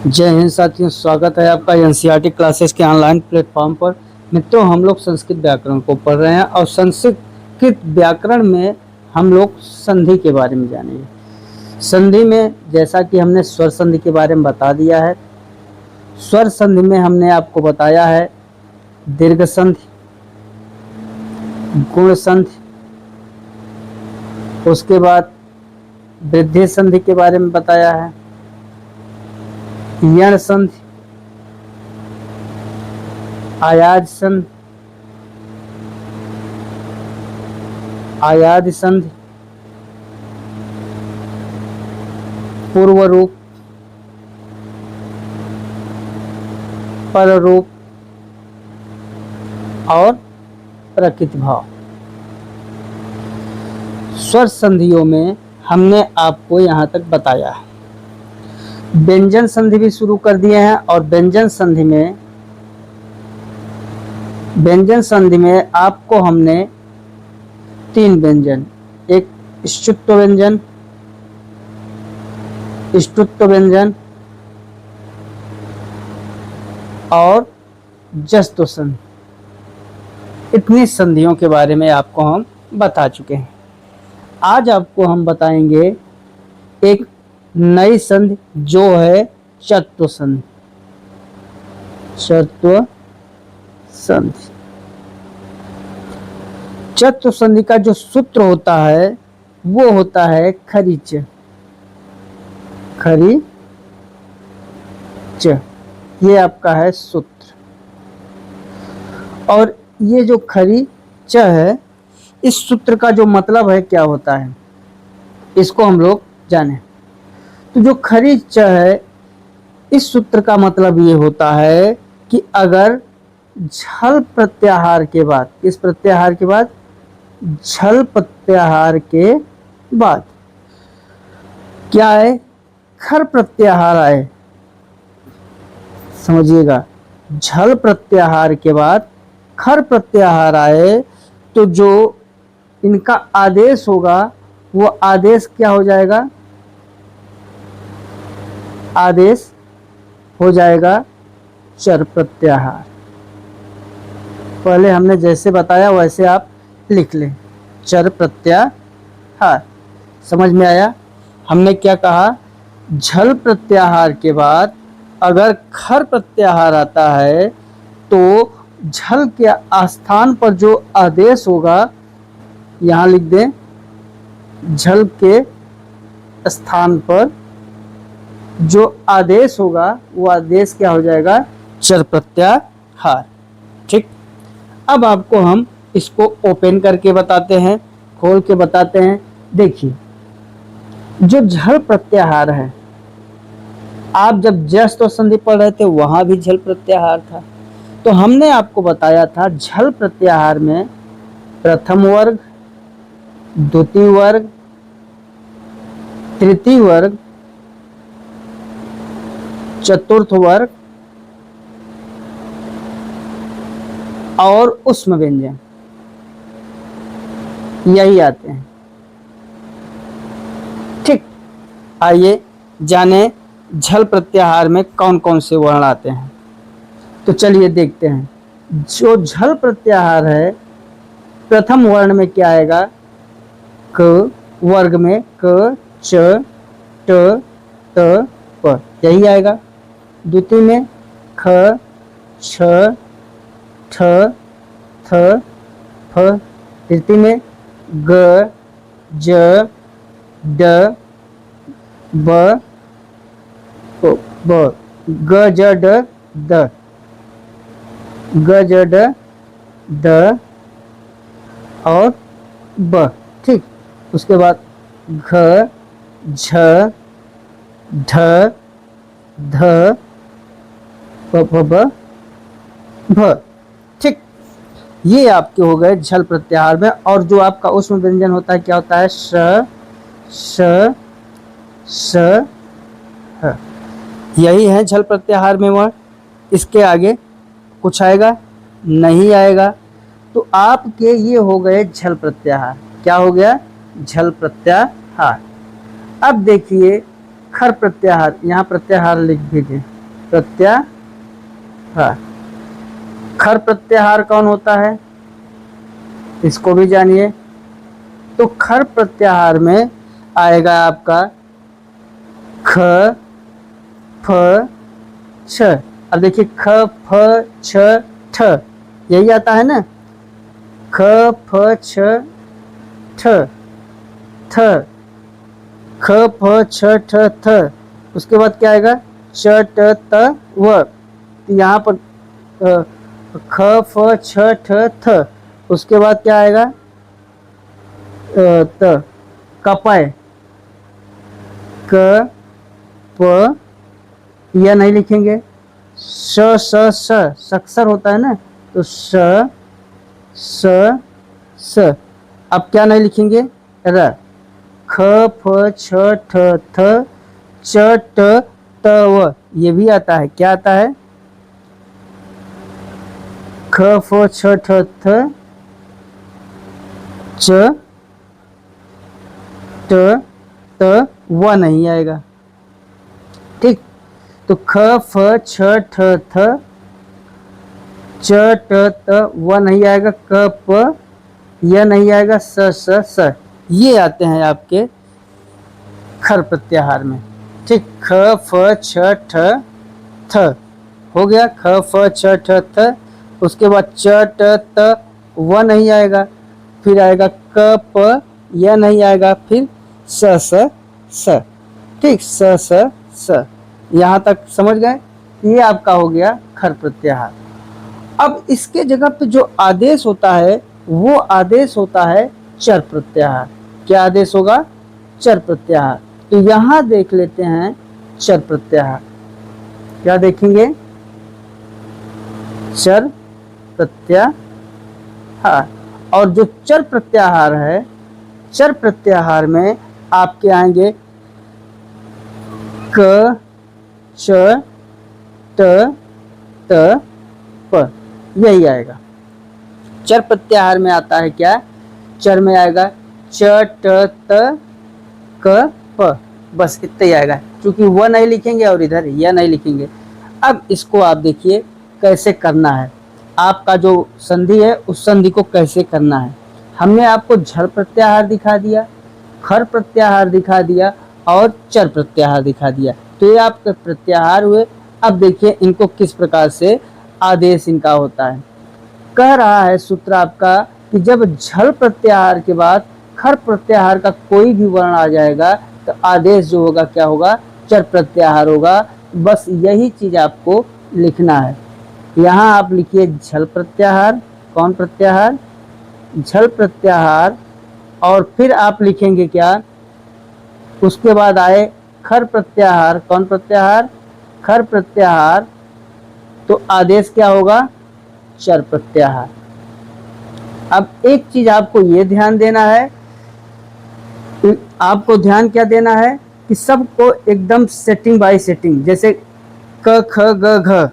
जय हिंद साथियों, स्वागत है आपका एनसीईआरटी क्लासेस के ऑनलाइन प्लेटफॉर्म पर। मित्रों, हम लोग संस्कृत व्याकरण को पढ़ रहे हैं और संस्कृत व्याकरण में हम लोग संधि के बारे में जानेंगे। संधि में जैसा कि हमने स्वर संधि के बारे में बता दिया है, स्वर संधि में हमने आपको बताया है दीर्घ संधि, गुण संधि, उसके बाद वृद्धि संधि के बारे में बताया है, यण संधि, आयाज संधि, आयाद संधि, पूर्व रूप, पर रूप और प्रकृत भाव। स्वर संधियों में हमने आपको यहाँ तक बताया है। व्यंजन संधि भी शुरू कर दिए हैं और व्यंजन संधि में आपको हमने 3 व्यंजन, एक ष्टुत्व व्यंजन, ष्टुत्व व्यंजन और जस्त्व संधि, इतनी संधियों के बारे में आपको हम बता चुके हैं। आज आपको हम बताएंगे एक नई संधि जो है चत्व संधि। चत्व संधि, चत्व संधि का जो सूत्र होता है वो होता है खरीच। खरीच ये आपका है सूत्र। और ये जो खरीच है, इस सूत्र का जो मतलब है क्या होता है, इसको हम लोग जाने। तो जो खरीच है, इस सूत्र का मतलब ये होता है कि अगर झल प्रत्याहार के बाद, किस प्रत्याहार के बाद, झल प्रत्याहार के बाद क्या है, खर प्रत्याहार आए, समझिएगा, झल प्रत्याहार के बाद खर प्रत्याहार आए तो जो इनका आदेश होगा वो आदेश क्या हो जाएगा, आदेश हो जाएगा चर प्रत्याहार। पहले हमने जैसे बताया वैसे आप लिख लें, चर प्रत्याहार। समझ में आया? हमने क्या कहा, झल प्रत्याहार के बाद अगर खर प्रत्याहार आता है तो झल के स्थान पर जो आदेश होगा, यहाँ लिख दें, झल के स्थान पर जो आदेश होगा वो आदेश क्या हो जाएगा, चर प्रत्याहार। ठीक, अब आपको हम इसको ओपन करके बताते हैं, खोल के बताते हैं। देखिए, जो झल प्रत्याहार है, आप जब जस्त्व संधि पढ़ रहे थे वहां भी झल प्रत्याहार था। तो हमने आपको बताया था झल प्रत्याहार में प्रथम वर्ग, द्वितीय वर्ग, तृतीय वर्ग, चतुर्थ वर्ग और उष्म व्यंजन, यही आते हैं। ठीक, आइए जाने झल प्रत्याहार में कौन कौन से वर्ण आते हैं। तो चलिए देखते हैं। जो झल प्रत्याहार है, प्रथम वर्ण में क्या आएगा, क, वर्ग में क, च, ट, त, प, यही आएगा। द्वितीय में ख, छ, ठ, थ, फ। तृतीय में ग, ज, ड, ब, ब, ग, ज, ड, द, ग, ज, ड, द और ब। ठीक, उसके बाद घ, झ, ढ, ध, प, ब, भ। ठीक, ये आपके हो गए झल प्रत्याहार में। और जो आपका उष्म व्यंजन होता है क्या होता है, श, श, स, ह। यही है झल प्रत्याहार में वर्ण। इसके आगे कुछ आएगा नहीं आएगा। तो आपके ये हो गए झल प्रत्याहार। क्या हो गया, झल प्रत्याहार। अब देखिए खर प्रत्याहार, यहाँ प्रत्याहार लिख दीजिए, प्रत्याहार। खर प्रत्याहार कौन होता है, इसको भी जानिए। तो खर प्रत्याहार में आएगा आपका ख, फ, छ। अब देखिए ख, फ, छ, ठ, यही आता है ना। ख, फ, छ, ठ, थ, ख, फ, छ, ठ, थ। उसके बाद क्या आएगा, च, ट, त, व। तो यहाँ पर ख, फ, छ, ठ, थ। उसके बाद क्या आएगा, त, कपय, क, प, यह नहीं लिखेंगे। स, स, स, सक्षर होता है ना, तो स, स, स। अब क्या नहीं लिखेंगे, र। ख, फ, छ, ठ, थ, च, ट, त, व। ये भी आता है, क्या आता है, ख, फ, छ, ठ, थ, च, ट, त, व नहीं आएगा। ठीक, तो ख, फ, छ, ठ, थ, च, ट, त, व नहीं आएगा। क, प, यह नहीं आएगा। स, स, स। ये आते हैं आपके खर प्रत्याहार में। ठीक, ख, फ, छ, ठ, थ हो गया, ख, फ, छ, ठ, थ। उसके बाद च, ट, त, व नहीं आएगा। फिर आएगा क, प, यह नहीं आएगा। फिर स, स, स। ठीक, स, स, स। यहाँ तक समझ गए, ये आपका हो गया खर प्रत्याहार। अब इसके जगह पे जो आदेश होता है वो आदेश होता है चर प्रत्याहार। क्या आदेश होगा, चर प्रत्याहार। तो यहां देख लेते हैं चर प्रत्याहार। क्या देखेंगे, चर प्रत्याहार। और जो चर प्रत्याहार है, चर प्रत्याहार में आपके आएंगे क, च, ट, त, प, यही आएगा। चर प्रत्याहार में आता है क्या, चर में आएगा च, ट, त, क, प, बस इतना ही आएगा। क्योंकि वह नहीं लिखेंगे और इधर यह नहीं लिखेंगे। अब इसको आप देखिए कैसे करना है, आपका जो संधि है उस संधि को कैसे करना है। हमने आपको झर प्रत्याहार दिखा दिया, खर प्रत्याहार दिखा दिया और चर प्रत्याहार दिखा दिया। तो ये आपके प्रत्याहार हुए। अब देखिए इनको किस प्रकार से आदेश इनका होता है। कह रहा है सूत्र आपका कि जब झल प्रत्याहार के बाद खर प्रत्याहार का कोई भी वर्ण आ जाएगा तो आदेश जो होगा क्या होगा, चर प्रत्याहार होगा। बस यही चीज आपको लिखना है। यहाँ आप लिखिए झल प्रत्याहार। कौन प्रत्याहार, झल प्रत्याहार। और फिर आप लिखेंगे क्या, उसके बाद आए खर प्रत्याहार। कौन प्रत्याहार, खर प्रत्याहार। तो आदेश क्या होगा, चर प्रत्याहार। अब एक चीज आपको ये ध्यान देना है, आपको ध्यान क्या देना है कि सबको एकदम सेटिंग बाय सेटिंग, जैसे क, ख, ग, घ,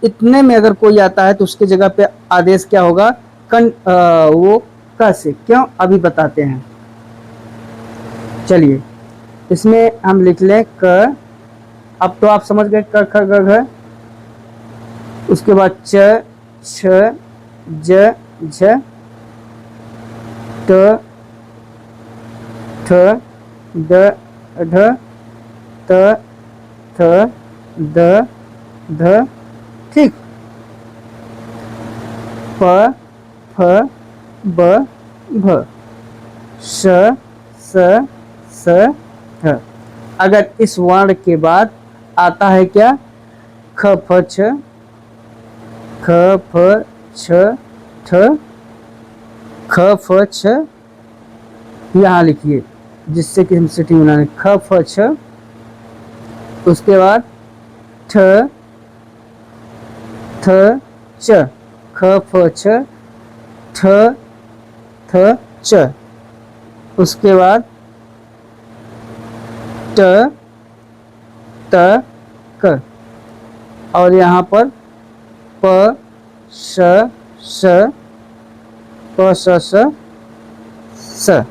इतने में अगर कोई आता है तो उसके जगह पे आदेश क्या होगा, वो क से। क्यों, अभी बताते हैं। चलिए इसमें हम लिख लें क। अब तो आप समझ गए क, ख, ग, घ। उसके बाद च, छ, ज, झ, ट, ठ, ड, ढ, त, थ, द, ध। ठीक, प, फ, ब, भ, श, स, स, ह। अगर इस वर्ण के बाद आता है क्या, ख, फ, छ, ख, फ, छ, ठ, ख, फ, छ, यहाँ लिखिए जिससे कि हम सेटिंग बनाने, ख, फ, छ। उसके बाद ठ, थ, च, ख, फ, छ, ठ, थ, च। उसके बाद ट, त, क। और यहाँ पर प, श, स, प, स, स, स।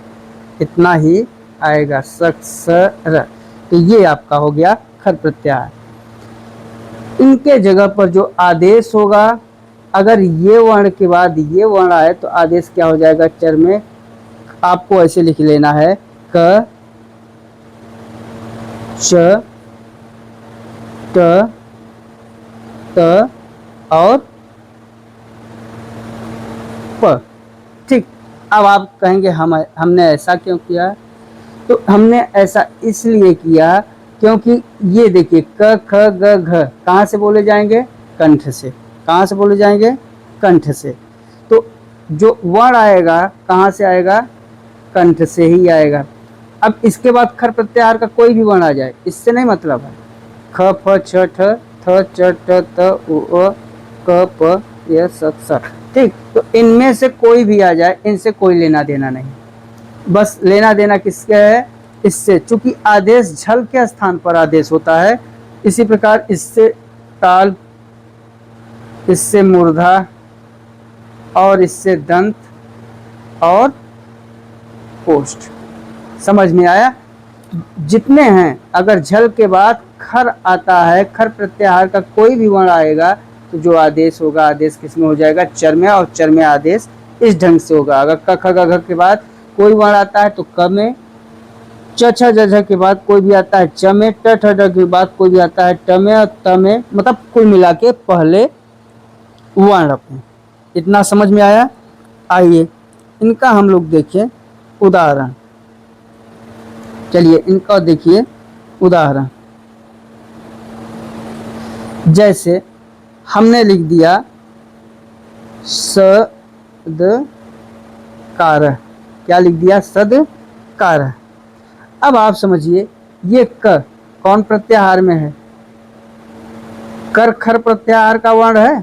इतना ही आएगा, स, स, र। तो ये आपका हो गया खर प्रत्याहार। इनके जगह पर जो आदेश होगा, अगर ये वर्ण के बाद ये वर्ण आए तो आदेश क्या हो जाएगा चर में। आपको ऐसे लिख लेना है क च ट त और प। ठीक। अब आप कहेंगे हमने ऐसा क्यों किया, तो हमने ऐसा इसलिए किया क्योंकि ये देखिए क ख ग घ कहाँ से बोले जाएंगे, कंठ से। कहाँ से बोले जाएंगे, कंठ से। तो जो वर्ण आएगा कहाँ से आएगा, कंठ से ही आएगा। अब इसके बाद खर प्रत्याहार का कोई भी वर्ण आ जाए, इससे नहीं मतलब है। ख फ छ ठ थ च ट त उ अ क प य स स। ठीक। तो इनमें से कोई भी आ जाए, इनसे कोई लेना देना नहीं, बस लेना देना किसके है, इससे। चूंकि आदेश झल के स्थान पर आदेश होता है, इसी प्रकार इससे ताल, इससे मूर्धा और इससे दंत और पोष्ठ। समझ में आया। जितने हैं, अगर झल के बाद खर आता है, खर प्रत्याहार का कोई भी वर्ण आएगा तो जो आदेश होगा, आदेश किसमें हो जाएगा, चर में। और चर में आदेश इस ढंग से होगा। अगर क ख ग घ के बाद कोई वर्ण आता है तो क में, च छ ज झ के बाद कोई भी आता है च में, ट ठ ड के बाद कोई भी आता है ट में और त में, मतलब कुल मिला के पहले वर्ण अपने। इतना समझ में आया। आइए इनका हम लोग देखें उदाहरण। चलिए इनका देखिए उदाहरण। जैसे हमने लिख दिया सदकार। क्या लिख दिया, सदकार। अब आप समझिए ये क कौन प्रत्याहार में है, कर खर प्रत्याहार का वर्ण है,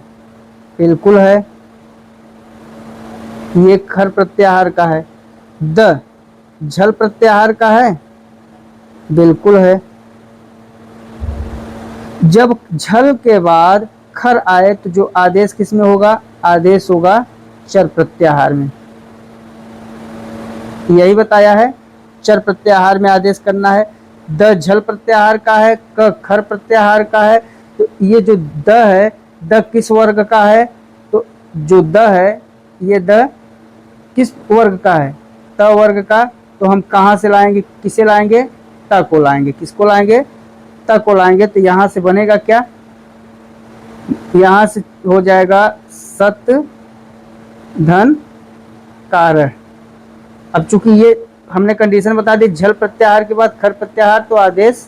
बिल्कुल है, ये खर प्रत्याहार का है। द झल प्रत्याहार का है, बिल्कुल है। जब झल के बाद खर आए तो जो आदेश किसमें होगा, आदेश होगा चर प्रत्याहार में। यही बताया है, चर प्रत्याहार में आदेश करना है। द झल प्रत्याहार का है, क खर प्रत्याहार का है। तो ये जो द है, द किस वर्ग का है, तो जो द है ये द किस वर्ग का है, त वर्ग का। तो हम कहाँ से लाएंगे, किसे लाएंगे, त को लाएंगे। किसको लाएंगे, त को लाएंगे। तो यहाँ से बनेगा क्या, यहाँ से हो जाएगा सत धन कार। अब चूंकि ये हमने कंडीशन बता दी, झल प्रत्याहार के बाद खर प्रत्याहार, तो आदेश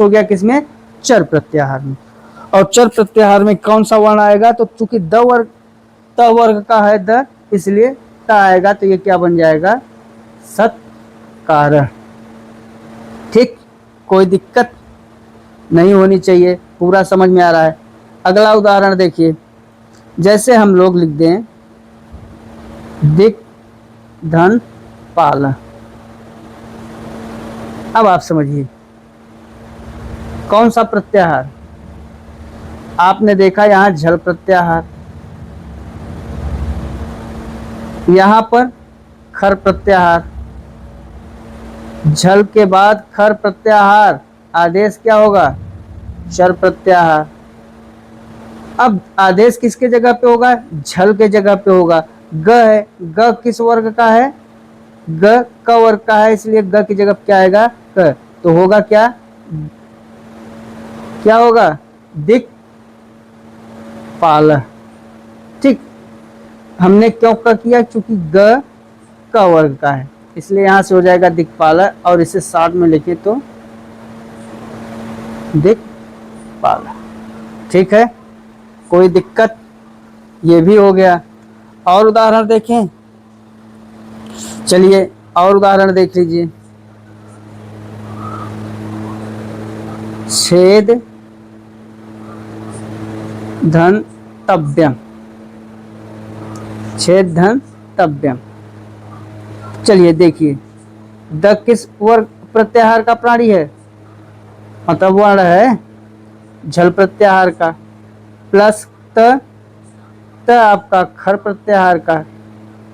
हो गया किसमें, चर प्रत्याहार में। और चर प्रत्याहार में कौन सा वर्ण आएगा, तो चूंकि त वर्ग का है द, इसलिए त आएगा। तो ये क्या बन जाएगा, सत्कार। ठीक, कोई दिक्कत नहीं होनी चाहिए, पूरा समझ में आ रहा है। अगला उदाहरण देखिए। जैसे हम लोग लिख दें दिक धन पाल। अब आप समझिए कौन सा प्रत्याहार, आपने देखा यहां झल प्रत्याहार, यहां पर खर प्रत्याहार। झल के बाद खर प्रत्याहार, आदेश क्या होगा, चर प्रत्याहार। अब आदेश किसके जगह पे होगा, झल के जगह पे होगा। ग है, ग किस वर्ग का है, ग क वर्ग का है, इसलिए ग की जगह क्या आएगा, क। तो होगा क्या, क्या होगा, दिक पाल। ठीक, हमने क्यों का किया, क्योंकि ग क वर्ग का है, इसलिए यहां से हो जाएगा दिक्पाल। और इसे साथ में लिखे तो दिक्पाल। ठीक है, कोई दिक्कत, ये भी हो गया। और उदाहरण देखें, चलिए और उदाहरण देख लीजिए। छेद धन तव्यम, छेद धन तव्यम। चलिए देखिए, द किस वर्ग प्रत्याहार का प्राणी है, मतलब वर्ण है झल प्रत्याहार का, प्लस त आपका खर प्रत्याहार का,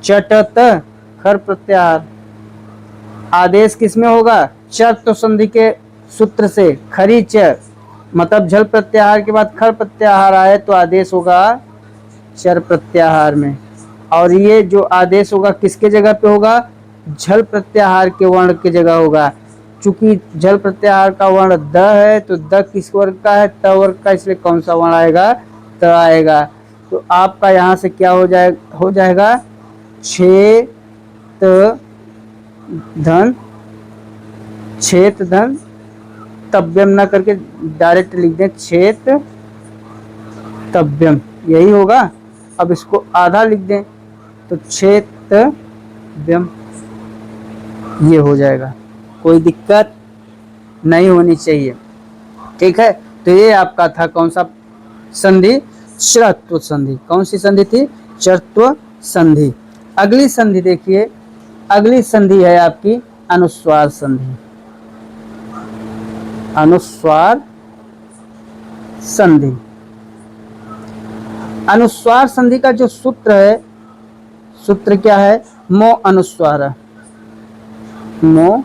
चट त खर प्रत्याहार। आदेश किसमें होगा, चर तो संधि के सूत्र से, खरी च मतलब झल प्रत्याहार के बाद खर प्रत्याहार आए तो आदेश होगा चर प्रत्याहार में। और ये जो आदेश होगा किसके जगह पे होगा? झल प्रत्याहार के वर्ण की जगह होगा। चूंकि झल प्रत्याहार का वर्ण द है तो द किस वर्ग का है? त वर्ग का, इसलिए कौन सा वर्ण आएगा? त आएगा। तो आपका यहाँ से क्या हो जाएगा छेत धन छेत धन तव्यम ना करके डायरेक्ट लिख दें छेत तव्यम, यही होगा। अब इसको आधा लिख दें तो छेतव्यम, ये हो जाएगा। कोई दिक्कत नहीं होनी चाहिए, ठीक है। तो ये आपका था कौन सा संधि? चरत्व संधि। कौन सी संधि थी? चरत्व संधि। अगली संधि देखिए, अगली संधि है आपकी अनुस्वार संधि। अनुस्वार संधि। अनुस्वार संधि का जो सूत्र है, सूत्र क्या है? मो अनुस्वार, मो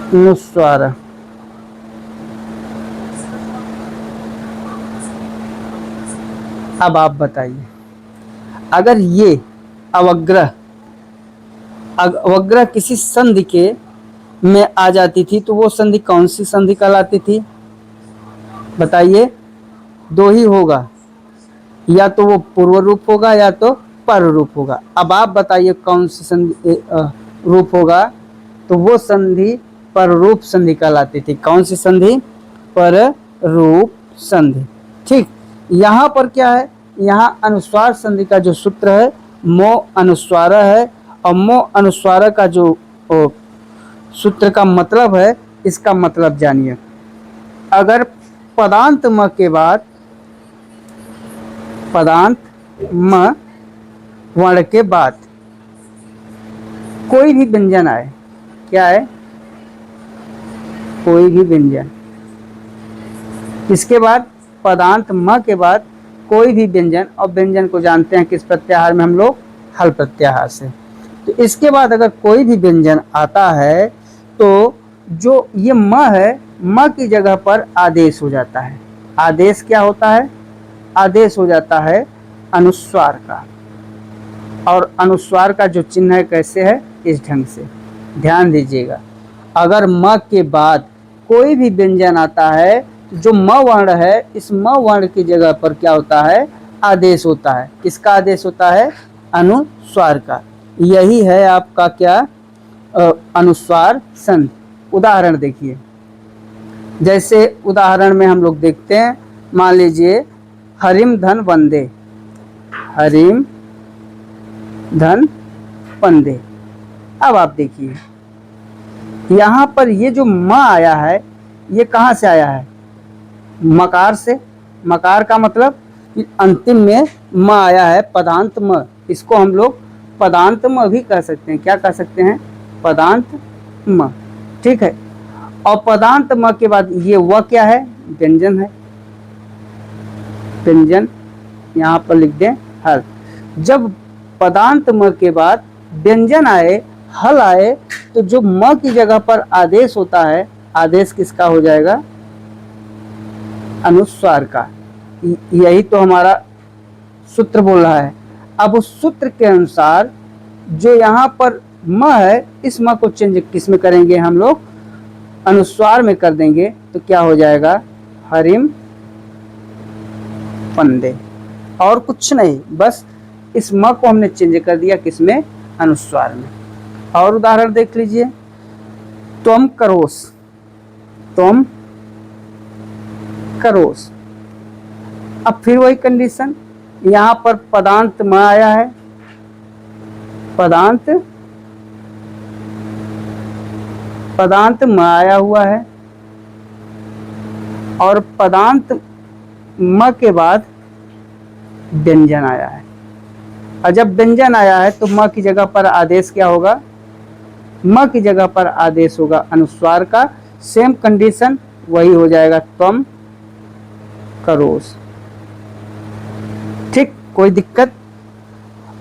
अनुस्वार। अब आप बताइए, अगर ये अवग्रह किसी संधि के में आ जाती थी तो वो संधि कौन सी संधि कहलाती थी? बताइए। दो ही होगा, या तो वो पूर्व रूप होगा या तो पर रूप होगा। अब आप बताइए कौन सी संधि रूप होगा? तो वो संधि पर रूप संधि कहलाती थी। कौन सी संधि? पर रूप संधि। ठीक। यहाँ पर क्या है? यहाँ अनुस्वार संधि का जो सूत्र है मो अनुस्वार है, और मो अनुस्वार का जो सूत्र का मतलब है, इसका मतलब जानिए। अगर पदांत म के बाद, पदांत म वर्ण के बाद कोई भी व्यंजन आए, क्या है? कोई भी व्यंजन, इसके बाद पदांत म के बाद कोई भी व्यंजन, और व्यंजन को जानते हैं किस प्रत्याहार में हम लोग? हल प्रत्याहार से। तो इसके बाद अगर कोई भी व्यंजन आता है तो जो ये म है, म की जगह पर आदेश हो जाता है। आदेश क्या होता है? आदेश हो जाता है अनुस्वार का। और अनुस्वार का जो चिन्ह है कैसे है? इस ढंग से, ध्यान दीजिएगा। अगर म के बाद कोई भी व्यंजन आता है तो जो म वर्ण है, इस म वर्ण की जगह पर क्या होता है? आदेश होता है। किसका आदेश होता है? अनुस्वार का। यही है आपका क्या? अनुस्वार संधि। उदाहरण देखिए, जैसे उदाहरण में हम लोग देखते हैं, मान लीजिए हरिम धन वंदे, हरिम धन वंदे। अब आप देखिए यहाँ पर ये जो म आया है, ये कहाँ से आया है? मकार से। मकार का मतलब कि अंतिम में म आया है, पदांत म। इसको हम लोग पदांत म भी कह सकते हैं। क्या कह सकते हैं? पदांत म। ठीक है। और पदांत म के बाद ये व क्या है? व्यंजन है। व्यंजन यहाँ पर लिख दें हल। जब पदांत म के बाद व्यंजन आए, हल आए, तो जो म की जगह पर आदेश होता है, आदेश किसका हो जाएगा? अनुस्वार का। यही तो हमारा सूत्र बोल रहा है। अब उस सूत्र के अनुसार जो यहाँ पर म है, इस म को चेंज किस में करेंगे हम लोग? अनुस्वार में कर देंगे। तो क्या हो जाएगा? हरिम पंदे। और कुछ नहीं, बस इस म को हमने चेंज कर दिया किसमें? अनुस्वार में। और उदाहरण देख लीजिए, तुम करोस, तुम करोस। अब फिर वही कंडीशन, यहाँ पर पदांत म आया है, पदांत म आया हुआ है, और पदांत म के बाद व्यंजन आया है। और जब व्यंजन आया है तो म की जगह पर आदेश क्या होगा? म की जगह पर आदेश होगा अनुस्वार का। सेम कंडीशन वही हो जाएगा, त्वम करोस। ठीक, कोई दिक्कत?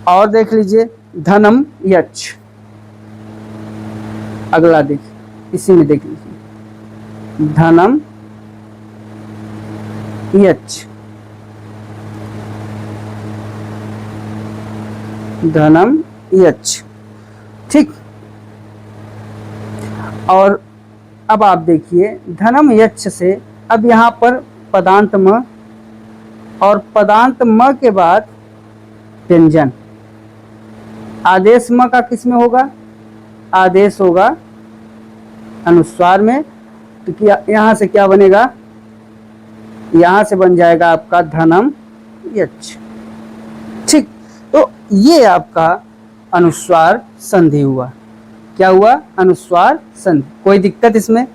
और देख लीजिए धनम यच्छ। अगला देखिए, इसी में देख लीजिए धनम यच, धनम यच। ठीक। और अब आप देखिए धनम यच से अब यहाँ पर पदांत म, और पदांत म के बाद व्यंजन। आदेश म का किस में होगा? आदेश होगा अनुस्वार में। तो क्या यहाँ से क्या बनेगा? यहाँ से बन जाएगा आपका धनम यच। ठीक। तो ये आपका अनुस्वार संधि हुआ। क्या हुआ? अनुस्वार संधि। कोई दिक्कत इसमें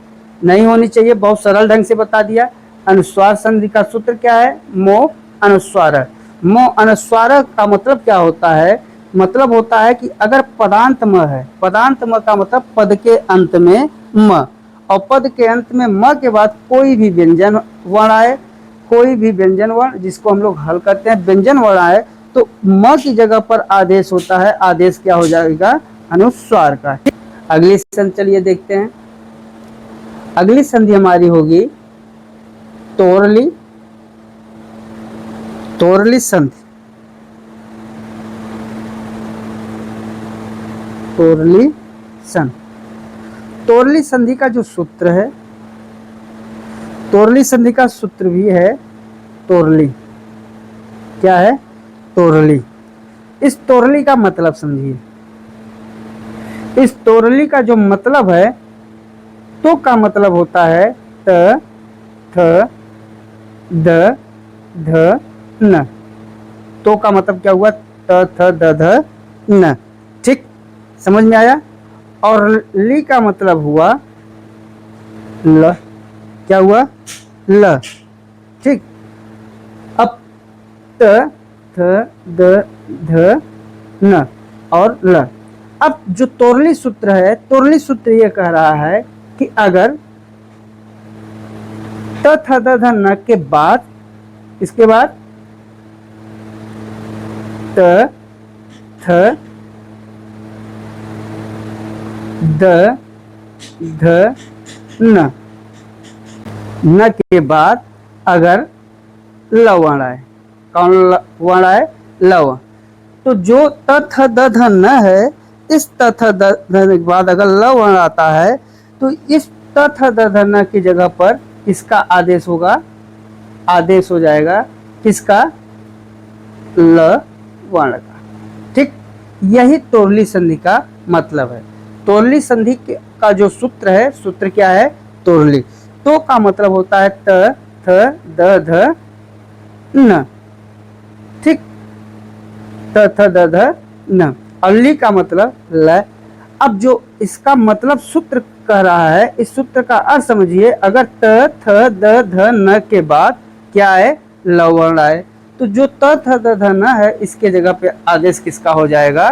नहीं होनी चाहिए, बहुत सरल ढंग से बता दिया। अनुस्वार संधि का सूत्र क्या है? मो अनुस्वारक। मो अनुस्वारक का मतलब क्या होता है? मतलब होता है कि अगर पदांत म है, पदांत म का मतलब पद के अंत में म, और पद के अंत में म के बाद कोई भी व्यंजन वर्ण आए, कोई भी व्यंजन वर्ण जिसको हम लोग हल करते हैं व्यंजन वर्ण आए, तो म की जगह पर आदेश होता है। आदेश क्या हो जाएगा? अनुस्वार का। अगली संधि चलिए देखते हैं। अगली संधि हमारी होगी तोरली, तोरली संधि। तोरली संधि। तोरली संधि का जो सूत्र है, तोरली संधि का सूत्र भी है तोरली। क्या है? तोरली। इस तोरली का मतलब समझिए। इस तोरली का जो मतलब है, तो का मतलब होता है त, थ, द, ध, न। तो का मतलब क्या हुआ? त, थ, द, ध, न। ठीक, समझ में आया? और ली का मतलब हुआ ल। क्या हुआ? ल। ठीक। अब त, थ, द, ध, न और ल। अब जो तोरली सूत्र है, तोरली सूत्र ये कह रहा है कि अगर त, थ, द, ध, न के बाद, इसके बाद त, थ, द, ध, न के बाद अगर ल वर्ण आए, कौन वर्ण आए? ल वर्ण। तो जो त, थ, द, ध, न है, इस त, थ, द, ध के बाद अगर ल वर्ण आता है, तो इस त, थ, द, ध, न की जगह पर इसका आदेश होगा। आदेश हो जाएगा किसका? ल वर्ण का। ठीक। यही तोरली संधि का मतलब है। तोरली संधि का जो सूत्र है, सूत्र क्या है? तोरली। तो का मतलब होता है त, थ, द, ध, न। ठीक। त, थ, द, ध, न। और ली का मतलब ल। अब जो इसका मतलब सूत्र कह रहा है, इस सूत्र का अर्थ समझिए। अगर त, थ, द, ध, न के बाद क्या है? ल वर्ण आए, तो जो त, थ, द, ध, न है, इसके जगह पे आदेश किसका हो जाएगा?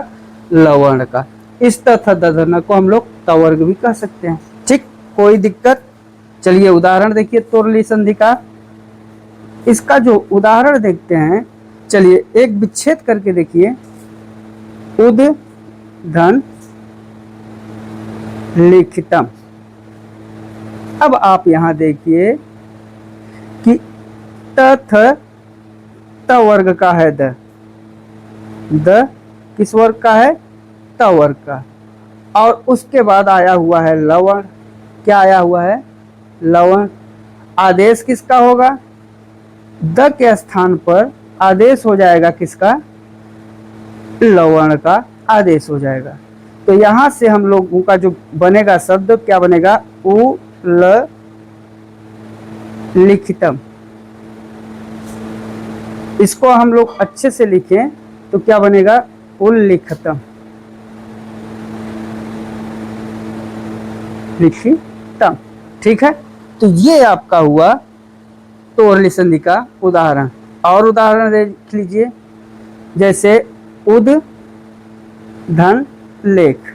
ल वर्ण का। इस त, थ, द, ध, न को हम लोग तवर्ग भी कह सकते हैं। ठीक, कोई दिक्कत? चलिए उदाहरण देखिए तोरली संधि का। इसका जो उदाहरण देखते हैं, चलिए एक विच्छेद करके देखिए। उद धन लिखितम। अब आप यहां देखिए कि त, थ, त वर्ग का है द। द किस वर्ग का है? त वर्ग का। और उसके बाद आया हुआ है लवण। क्या आया हुआ है? लवण। आदेश किसका होगा? द के स्थान पर आदेश हो जाएगा किसका? लवण का आदेश हो जाएगा। तो यहां से हम लोगों का जो बनेगा शब्द क्या बनेगा? उ ल लिखितम। इसको हम लोग अच्छे से लिखें तो क्या बनेगा? उल्लिखितम। लिखितम। ठीक है। तो ये आपका हुआ तोरली संधि का उदाहरण। और उदाहरण देख लीजिए, जैसे उद धन लेख।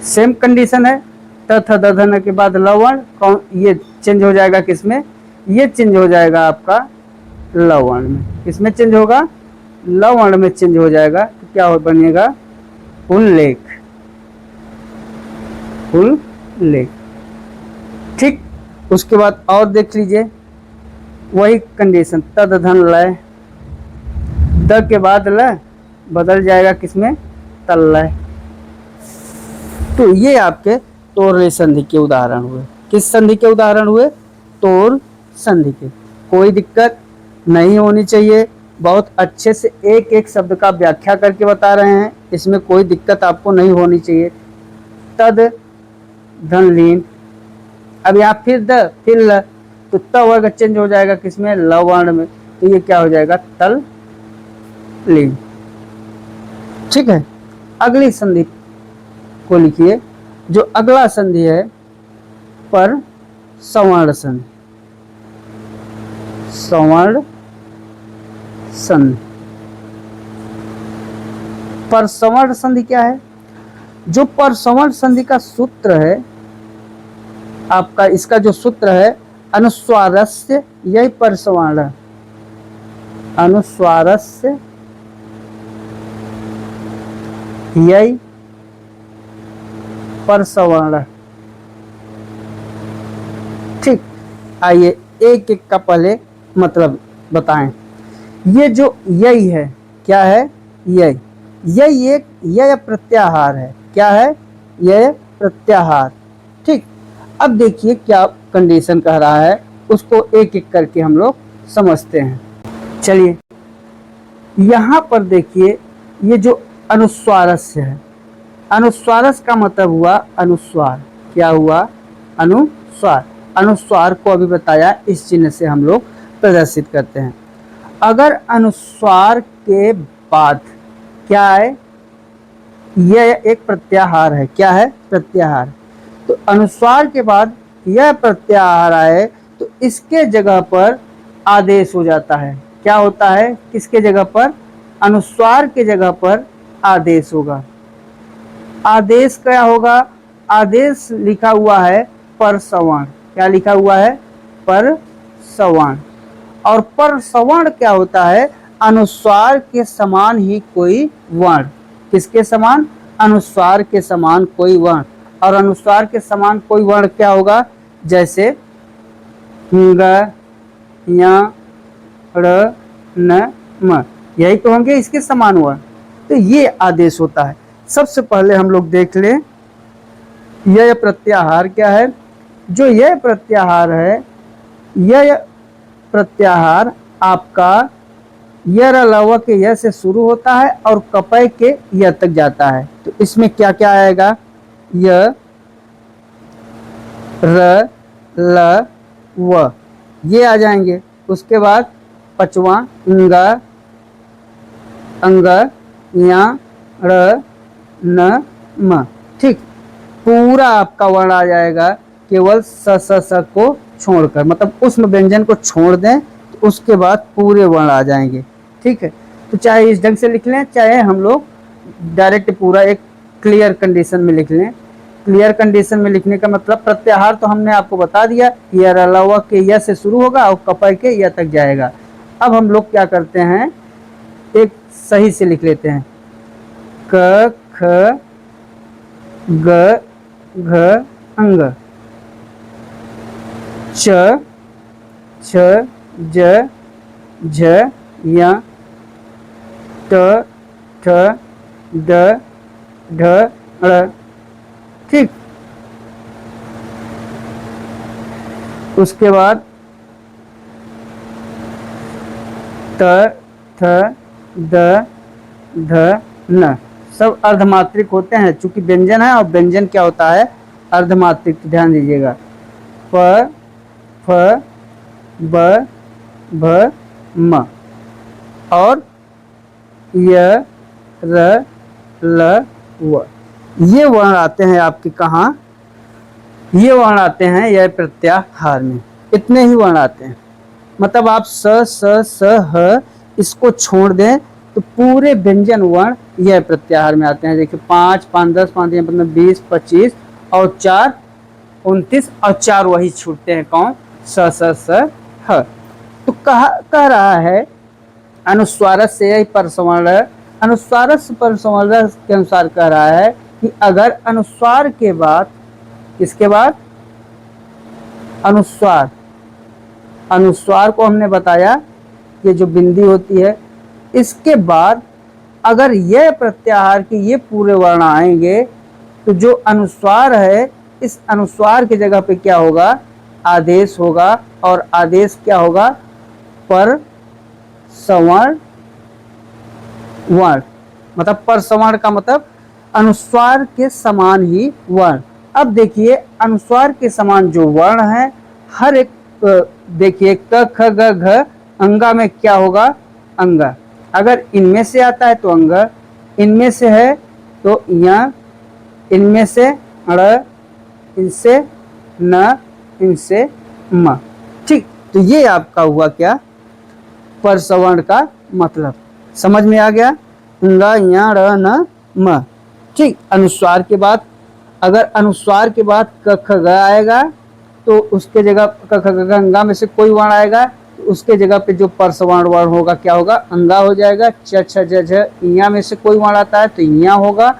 सेम कंडीशन है। त, थ, द, ध, न के बाद लवण, कौन ये चेंज हो जाएगा किसमें? ये चेंज हो जाएगा आपका लवण में। किसमें चेंज होगा? लवण में चेंज हो जाएगा। तो क्या हो बनेगा? उल्लेख। उल्लेख। ठीक। उसके बाद और देख लीजिए वही कंडीशन, तद धन लय, द के बाद लय बदल जाएगा किसमें, तल्लय। तो ये आपके तोरले संधि के उदाहरण हुए। किस संधि के उदाहरण हुए, तोर संधि के। कोई दिक्कत नहीं होनी चाहिए, बहुत अच्छे से एक एक शब्द का व्याख्या करके बता रहे हैं, इसमें कोई दिक्कत आपको नहीं होनी चाहिए। तद धन लीन, अब यहाँ फिर द फिर ल, तो त वर्ग चेंज हो जाएगा किसमें, ल वर्ण में, तो ये क्या हो जाएगा, तल लीन। ठीक है, अगली संधि को लिखिए। जो अगला संधि है पर सवर्ण संधि, सवर्ण संधि। पर सवर्ण संधि क्या है, जो पर सवर्ण संधि का सूत्र है आपका, इसका जो सूत्र है अनुस्वारस्य यही पर सवर्ण, अनुस्वारस्य यही पर सवर्ण। ठीक, आइए एक एक का पहले मतलब बताएं। ये जो यही है, क्या है, यही, यही एक यह प्रत्याहार है। क्या है, यह प्रत्याहार। ठीक, अब देखिए क्या कंडीशन कह रहा है, उसको एक एक करके हम लोग समझते हैं। चलिए यहां पर देखिए, ये जो अनुस्वारस्य है, अनुस्वारस का मतलब हुआ अनुस्वार। क्या हुआ, अनुस्वार। अनुस्वार को अभी बताया, इस चिन्ह से हम लोग प्रदर्शित करते हैं। अगर अनुस्वार के बाद क्या है, यह एक प्रत्याहार है। क्या है, प्रत्याहार। तो अनुस्वार के बाद यह प्रत्याहार आए तो इसके जगह पर आदेश हो जाता है। क्या होता है, किसके जगह पर, अनुस्वार के जगह पर आदेश होगा। आदेश क्या होगा, आदेश लिखा हुआ है पर सवर्ण। क्या लिखा हुआ है, पर सवर्ण। और पर सवर्ण क्या होता है, अनुस्वार के समान ही कोई वर्ण। किसके समान, अनुस्वार के समान कोई वर्ण। और अनुस्वार के समान कोई वर्ण क्या होगा, जैसे ग, य, ड़, न, म, यही तो होंगे इसके समान वर्ण। तो ये आदेश होता है। सबसे पहले हम लोग देख लें यह प्रत्याहार क्या है। जो यह प्रत्याहार है, यह प्रत्याहार आपका य लव के य से शुरू होता है और कपय के य तक जाता है। तो इसमें क्या क्या आएगा, य, र, ल, व, ये आ जाएंगे। उसके बाद पचवा अंग, अंग, या, ड़, न, म। ठीक, पूरा आपका वर्ण आ जाएगा केवल स को छोड़कर, मतलब उस व्यंजन को छोड़ दें तो उसके बाद पूरे वर्ण आ जाएंगे। ठीक है, तो चाहे इस ढंग से लिख लें, चाहे हम लोग डायरेक्ट पूरा एक क्लियर कंडीशन में लिख लें। क्लियर कंडीशन में लिखने का मतलब, प्रत्याहार तो हमने आपको बता दिया, य अलावा के य से शुरू होगा और कपय के य तक जाएगा। अब हम लोग क्या करते हैं, एक सही से लिख लेते हैं। क, ख, ग, घ, अंग, च, छ, ज, झ, य, ट, ठ, ड, ढ, ड़। ठीक, उसके बाद त, थ, द, ध, न, सब अर्धमात्रिक होते हैं। चूंकि व्यंजन है और व्यंजन क्या होता है, अर्धमात्रिक। ध्यान दीजिएगा, प, फ, ब, भ, म, और य, र, ल, व। ये वर्ण आते हैं आपके कहाँ, ये वर्ण आते हैं यह प्रत्याहार में। इतने ही वर्ण आते हैं, मतलब आप स, स, ह इसको छोड़ दें तो पूरे व्यंजन वर्ण यह प्रत्याहार में आते हैं। देखिए 5, 5, 10, 5, 15, 20, 25 और 4, 29 और 4 वही छूटते हैं। कौन, स, ह। तो कह रहा है अनुस्वारस से यही पर सवर्ण, अनुस्वारस पर सवर्ण के अनुसार कह रहा है कि अगर अनुस्वार के बाद, किसके बाद, अनुस्वार, अनुस्वार को हमने बताया कि जो बिंदी होती है, इसके बाद अगर यह प्रत्याहार के ये पूरे वर्ण आएंगे तो जो अनुस्वार है, इस अनुस्वार की जगह पे क्या होगा, आदेश होगा। और आदेश क्या होगा, पर सवर्ण वर्ण, मतलब पर सवर्ण का मतलब अनुस्वार के समान ही वर्ण। अब देखिए अनुस्वार के समान जो वर्ण है, हर एक देखिए क ख ग घ अंगा में क्या होगा, अंगा। अगर इनमें से आता है तो अंग, इनमें से है तो य, इनमें से ड़, इनसे न, इनसे म। ठीक, तो ये आपका हुआ क्या, पर सवर्ण का मतलब। समझ में आ गया, अंगा या ड़ न म। ठीक, अनुस्वार के बाद अगर अनुस्वार के बाद क ख ग आएगा तो उसके जगह क ख ग अंगा में से कोई वर्ण आएगा तो उसके जगह पे जो पर सवर्ण वर्ण होगा क्या होगा, अंगा हो जाएगा। च छ ज झ इया में से कोई वर्ण आता है तो इया होगा।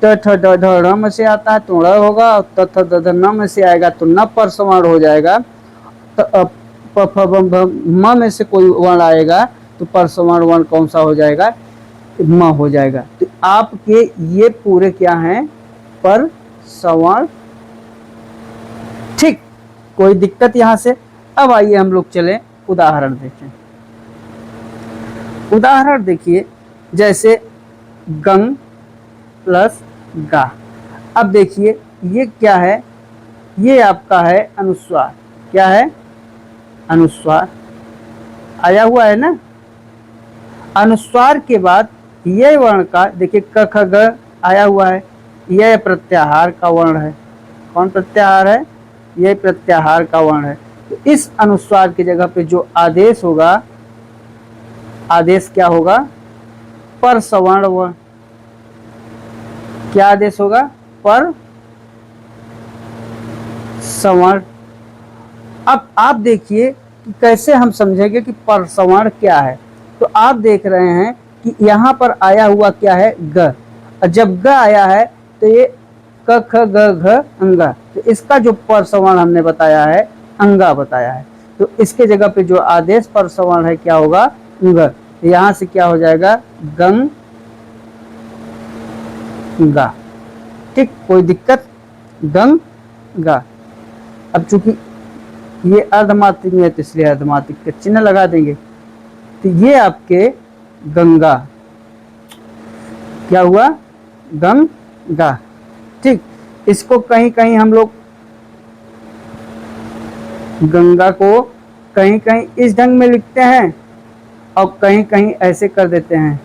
ट ठ ड ढ ढ़ में से आता है तो ड़ होगा। और त थ द ध न में से आएगा तो न पर सवर्ण हो जाएगा। प फ ब भ म में से कोई वर्ण आएगा तो पर सवर्ण वर्ण कौन सा हो जाएगा, म हो जाएगा। तो आपके ये पूरे क्या हैं, पर सवर्ण। ठीक, कोई दिक्कत यहां से। अब आइए हम लोग चलें उदाहरण देखें। उदाहरण देखिए, जैसे गंग प्लस गा। अब देखिए ये क्या है, ये आपका है अनुस्वार। क्या है, अनुस्वार आया हुआ है ना। अनुस्वार के बाद यह वर्ण का देखिए क ख ग आया हुआ है, यह प्रत्याहार का वर्ण है। कौन प्रत्याहार है, यह प्रत्याहार का वर्ण है। तो इस अनुस्वार की जगह पे जो आदेश होगा, आदेश क्या होगा, पर सवर्ण वर्ण। क्या आदेश होगा, पर सवर्ण। अब आप देखिए कि कैसे हम समझेंगे कि पर सवर्ण क्या है। तो आप देख रहे हैं कि यहाँ पर आया हुआ क्या है, ग। और जब ग आया है तो ये क ख ग घ अंगा, तो इसका जो पर सवर्ण हमने बताया है, अंगा बताया है। तो इसके जगह पे जो आदेश पर सवर्ण है क्या होगा, ग। तो यहाँ से क्या हो जाएगा, गंग गा। ठीक, कोई दिक्कत, गंग गा। अब चूंकि ये अर्धमात्रिक में है तो इसलिए अर्धमात्रिक का चिन्ह लगा देंगे। तो ये आपके गंगा क्या हुआ, गंगा। ठीक, इसको कहीं कहीं हम लोग गंगा को कहीं कहीं इस ढंग में लिखते हैं और कहीं कहीं ऐसे कर देते हैं,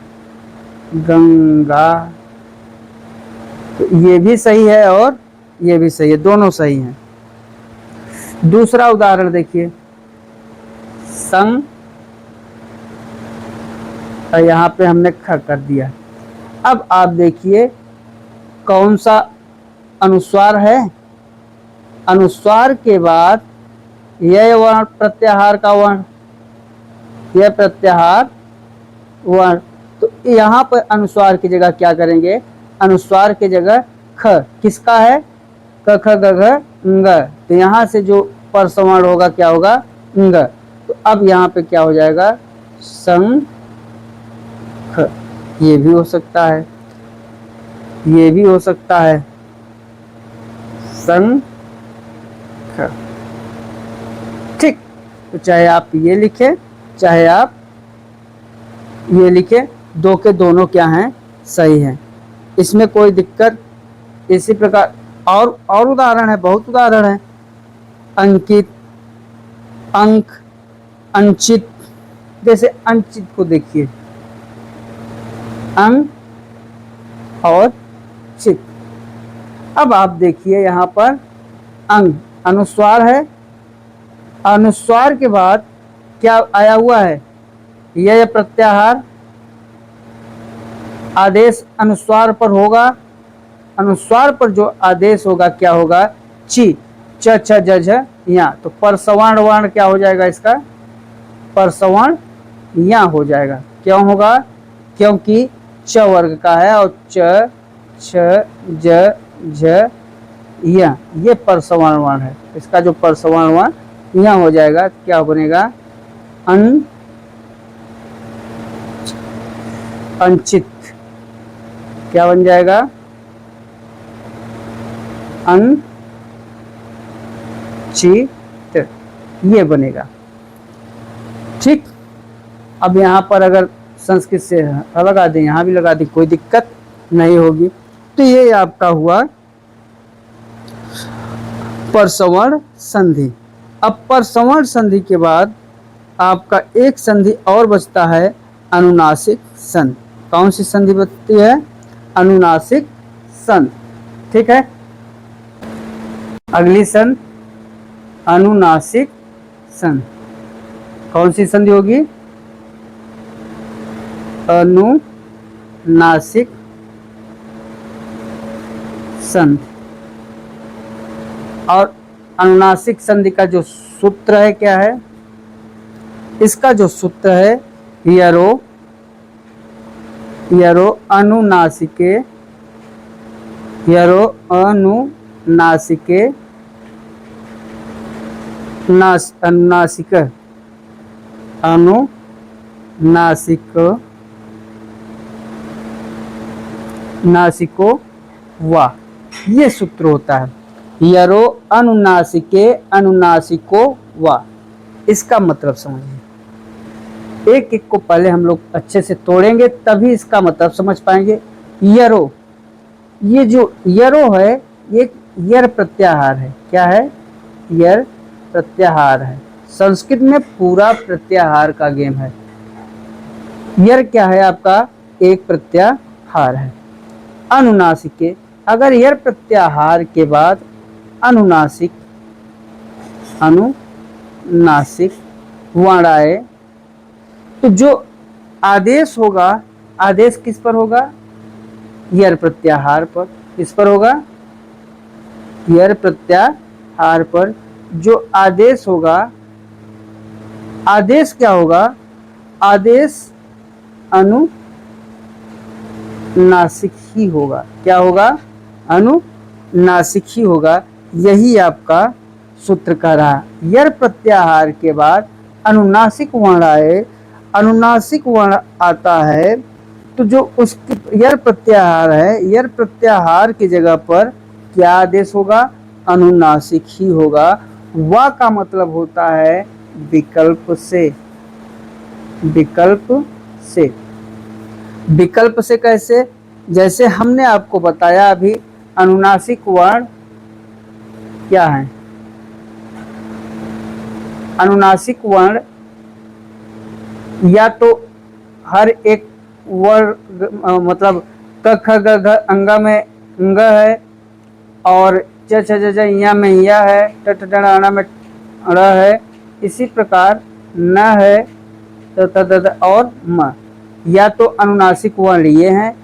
गंगा। तो ये भी सही है और ये भी सही है, दोनों सही हैं। दूसरा उदाहरण देखिए, संग, और यहाँ पे हमने ख कर दिया। अब आप देखिए कौन सा अनुस्वार है, अनुस्वार के बाद यह वर्ण प्रत्याहार का वर्ण, यह प्रत्याहार वर्ण। तो यहाँ पर अनुस्वार की जगह क्या करेंगे, अनुस्वार की जगह ख किसका है, क ख ग घ ng। तो यहाँ से जो पर सवर्ण होगा क्या होगा, ng। तो अब यहाँ पे क्या हो जाएगा, संग ख। ये भी हो सकता है, ये भी हो सकता है, संग ख। ठीक, तो चाहे आप ये लिखें चाहे आप ये लिखें, दो के दोनों क्या हैं, सही हैं, इसमें कोई दिक्कत। इसी प्रकार और उदाहरण है, बहुत उदाहरण है। अंकित, अंक, अंचित। जैसे अंचित को देखिए, अंक और चित। अब आप देखिए यहाँ पर अंग अनुस्वार है, अनुस्वार के बाद क्या आया हुआ है, यह प्रत्याहार। आदेश अनुस्वार पर होगा, अनुस्वार पर जो आदेश होगा क्या होगा, ची, च छ ज झ या। तो पर सवर्ण वर्ण क्या हो जाएगा, इसका पर सवर्ण या हो जाएगा। क्यों होगा, क्योंकि च वर्ग का है और च छ ज झ ये परसवर्ण वर्ण है। इसका जो परसवर्ण वर्ण यहाँ हो जाएगा, क्या बनेगा? अंचित। क्या बन जाएगा? अंचित, ये बनेगा। ठीक। अब यहाँ पर अगर संस्कृत से लगा दें, यहाँ भी लगा दें, कोई दिक्कत नहीं होगी। तो ये आपका हुआ परसवर्ण संधि। अब परसवर्ण संधि के बाद आपका एक संधि और बचता है, अनुनासिक संधि। कौन सी संधि बचती है? अनुनासिक संधि। ठीक है। अगली संधि अनुनासिक संधि। कौन सी संधि होगी? अनुनासिक संधि। और अनुनासिक संधि का जो सूत्र है क्या है? इसका जो सूत्र है, यरो अनुनासिके, यरो अनुनासिके अनुनासिक नासिको वा, ये सूत्र होता है। यरो अनुनासिके अनुनासिको वा। इसका मतलब समझिए, एक एक को पहले हम लोग अच्छे से तोड़ेंगे तभी इसका मतलब समझ पाएंगे। यरो, ये जो यरो है ये यर प्रत्याहार है। क्या है? यर प्रत्याहार है। संस्कृत में पूरा प्रत्याहार का गेम है। यर क्या है? आपका एक प्रत्याहार है। अनुनासिके, अगर यर प्रत्याहार के बाद अनुनासिक वर्ण आए तो जो आदेश होगा, आदेश किस पर होगा? यर प्रत्याहार पर। किस पर होगा? यर प्रत्याहार पर। जो आदेश होगा, आदेश क्या होगा? आदेश अनुनासिक ही होगा। क्या होगा? अनुनासिक ही होगा। यही आपका सूत्र कह रहा है। यर प्रत्याहार के बाद अनुनासिक वर्ण आए, अनुनासिक वर्ण आता है तो जो उसकी यर प्रत्याहार है, यर प्रत्याहार की जगह पर क्या आदेश होगा? अनुनासिक ही होगा। वा का मतलब होता है विकल्प से। विकल्प से, विकल्प से कैसे? जैसे हमने आपको बताया अभी, अनुनासिक वर्ण क्या है? अनुनासिक वर्ण या तो हर एक वर्ण मतलब क ख ग घ अंगा में अंग है, और च छ ज या में या है, ट ठ ड ण में ड़ है। इसी प्रकार न है त त द और म। या तो अनुनासिक वर्ण ये हैं,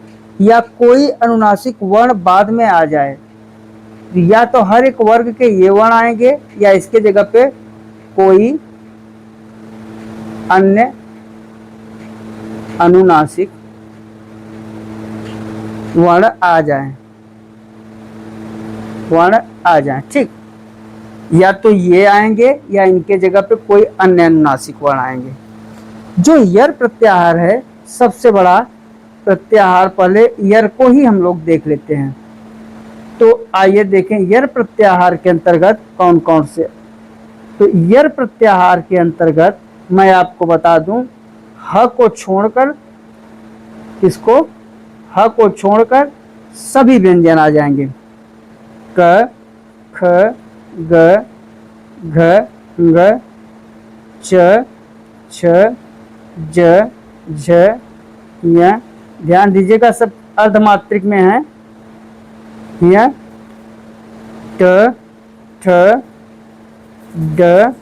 या कोई अनुनासिक वर्ण बाद में आ जाए। या तो हर एक वर्ग के ये वर्ण आएंगे, या इसके जगह पे कोई अन्य अनुनासिक वर्ण आ जाए, वर्ण आ जाए। ठीक। या तो ये आएंगे या इनके जगह पे कोई अन्य अनुनासिक वर्ण आएंगे। जो यर प्रत्याहार है, सबसे बड़ा प्रत्याहार, पहले यर को ही हम लोग देख लेते हैं। तो आइए देखें यर प्रत्याहार के अंतर्गत कौन कौन से। तो यर प्रत्याहार के अंतर्गत मैं आपको बता दूं, ह को छोड़कर, किसको? ह को छोड़कर सभी व्यंजन आ जाएंगे। क, ख, ग, घ, ङ, च, छ, ज, झ, य। ध्यान दीजिएगा सब अर्धमात्रिक में है। य, ट, ठ, ड,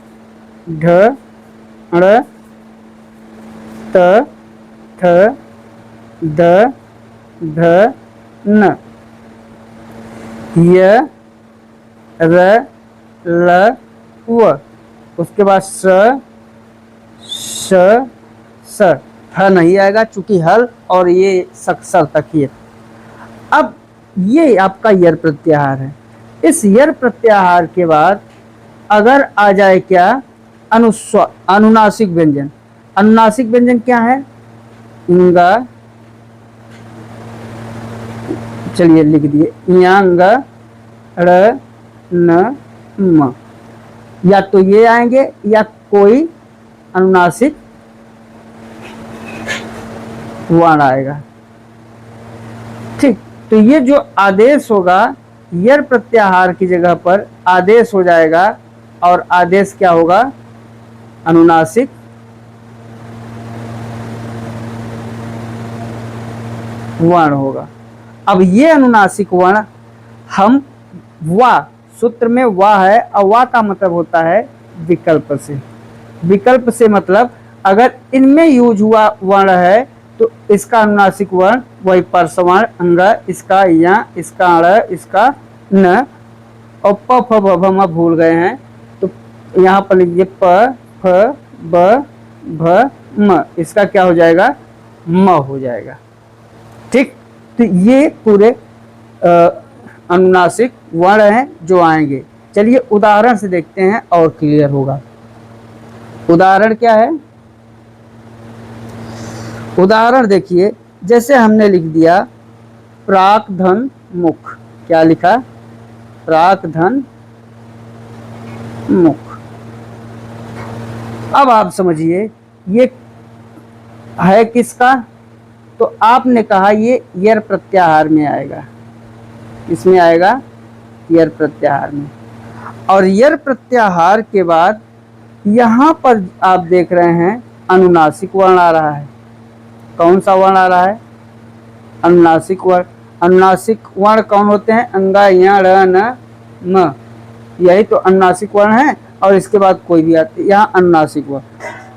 ढ, ण, त, थ, द, ध, न। य, र, ल, व। उसके बाद स, श, स। ह नहीं आएगा चूंकि हल और ये सर तक ही है। अब ये आपका यर प्रत्याहार है। इस यर प्रत्याहार के बाद अगर आ जाए क्या, अनुनासिक व्यंजन। अनुनासिक व्यंजन क्या है? इंगा, चलिए लिख दिए, यांग र न म, या तो ये आएंगे या कोई अनुनासिक वर्ण आएगा। ठीक, तो ये जो आदेश होगा यर प्रत्याहार की जगह पर आदेश हो जाएगा, और आदेश क्या होगा? अनुनासिक वर्ण होगा। अब ये अनुनासिक वर्ण हम वा, सूत्र में वा है, और वा का मतलब होता है विकल्प से। विकल्प से मतलब अगर इनमें यूज हुआ वर्ण है तो इसका अनुनासिक वर्ण वही परसवर्ण अंग, इसका या, इसका अड़, इसका न, और प फ भ भ म भूल गए हैं तो यहाँ पर लीजिए प फ ब भ म, इसका क्या हो जाएगा? म हो जाएगा। ठीक, तो ये पूरे अनुनासिक वर्ण हैं जो आएंगे। चलिए उदाहरण से देखते हैं और क्लियर होगा। उदाहरण क्या है? उदाहरण देखिए, जैसे हमने लिख दिया प्राक धन मुख। क्या लिखा? प्राक धन मुख। अब आप समझिए ये है किसका? तो आपने कहा ये यर प्रत्याहार में आएगा। इसमें आएगा यर प्रत्याहार में। और यर प्रत्याहार के बाद यहां पर आप देख रहे हैं अनुनासिक वर्ण आ रहा है। कौन सा वर्ण आ रहा है? अनुनासिक वर्ण। अनुनासिक वर्ण कौन होते हैं? अंगा, या, र, न, म, यही तो अनुनासिक वर्ण है। और इसके बाद कोई भी आते, यहाँ अनुनासिक वर्ण।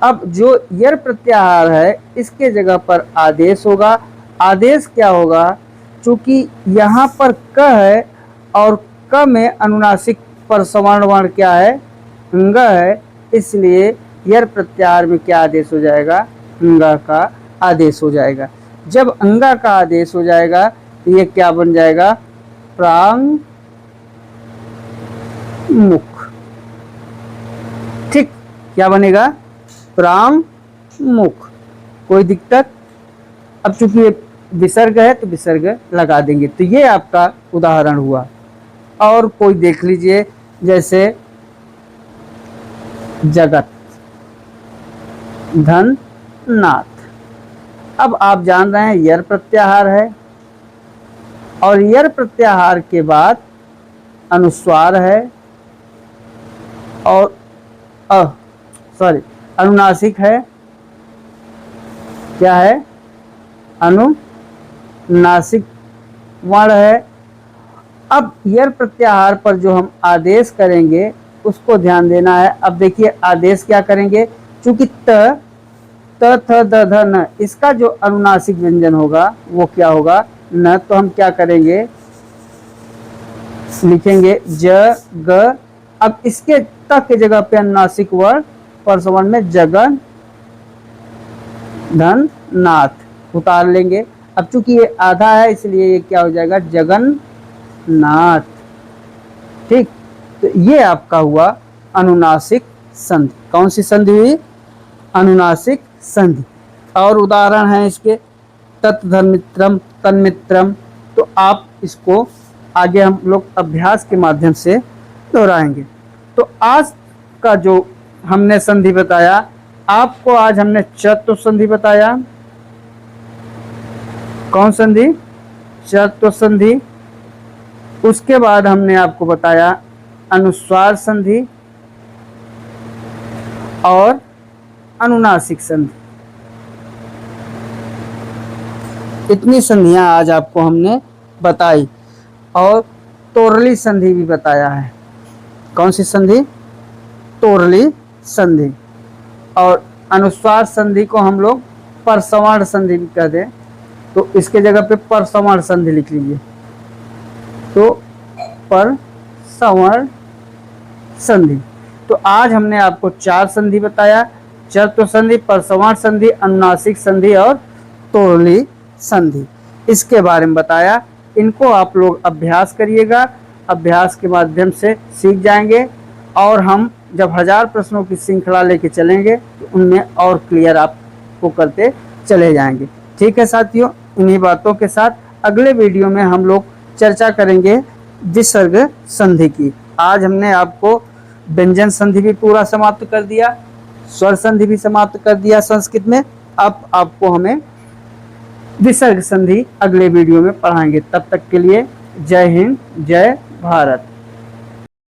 अब जो यर प्रत्याहार है इसके जगह पर आदेश होगा। आदेश क्या होगा? चूंकि यहाँ पर क है और क में अनुनासिक परसवर्ण वर्ण क्या है? अंग है, इसलिए यर प्रत्याहार में क्या आदेश हो जाएगा? अंगा का आदेश हो जाएगा। जब अंगा का आदेश हो जाएगा तो ये क्या बन जाएगा? प्रांग मुख। ठीक, क्या बनेगा? प्रांग मुख। कोई दिक्कत? अब चूंकि ये विसर्ग है तो विसर्ग लगा देंगे। तो ये आपका उदाहरण हुआ। और कोई देख लीजिए, जैसे जगत धन नाथ। अब आप जान रहे हैं यर प्रत्याहार है, और यर प्रत्याहार के बाद अनुस्वार है, और अनुनासिक है। क्या है? अनुनासिक वर्ण है। अब यर प्रत्याहार पर जो हम आदेश करेंगे उसको ध्यान देना है। अब देखिए आदेश क्या करेंगे, चूंकि त थ द ध न, इसका जो अनुनासिक व्यंजन होगा वो क्या होगा? न। तो हम क्या करेंगे? लिखेंगे ज ग। अब इसके त के जगह पे अनुनासिक वर्ण परसवर्ण में जगन धन नाथ उतार लेंगे। अब चूंकि ये आधा है इसलिए ये क्या हो जाएगा? जगन नाथ। ठीक, तो ये आपका हुआ अनुनासिक संधि। कौन सी संधि हुई? अनुनासिक संधि। और उदाहरण है इसके तत्धर्मित्रम, तन्मित्रम। तो आप इसको आगे हम लोग अभ्यास के माध्यम से दोहराएंगे। तो आज का जो हमने संधि बताया, आपको आज हमने चतुः संधि बताया। कौन संधि? चतुः संधि। उसके बाद हमने आपको बताया अनुस्वार संधि और अनुनासिक संधि। इतनी संधियां आज आपको हमने बताई। और तोरली संधि भी बताया है। कौन सी संधि? तोरली संधि। और अनुस्वार संधि को हम लोग परसवर्ण संधि भी कहते हैं, तो इसके जगह पे परसवर्ण संधि लिख लीजिए। तो परसवर्ण संधि। तो आज हमने आपको 4 संधि बताया: चतुः संधि, परसवर्ण संधि, अनुनासिक संधि और तोरली संधि। इसके बारे में बताया। इनको आप लोग अभ्यास करिएगा अभ्यास के माध्यम से सीख जाएंगे और हम जब 1000 प्रश्नों की श्रृंखला लेके चलेंगे तो उनमें और क्लियर आपको करते चले जाएंगे। ठीक है साथियों, इन्हीं बातों के साथ अगले वीडियो में हम लोग चर्चा करेंगे विसर्ग संधि की। आज हमने आपको व्यंजन संधि भी पूरा समाप्त कर दिया, स्वर संधि भी समाप्त कर दिया संस्कृत में। अब आपको हमें विसर्ग संधि अगले वीडियो में पढ़ाएंगे। तब तक के लिए जय हिंद, जय भारत।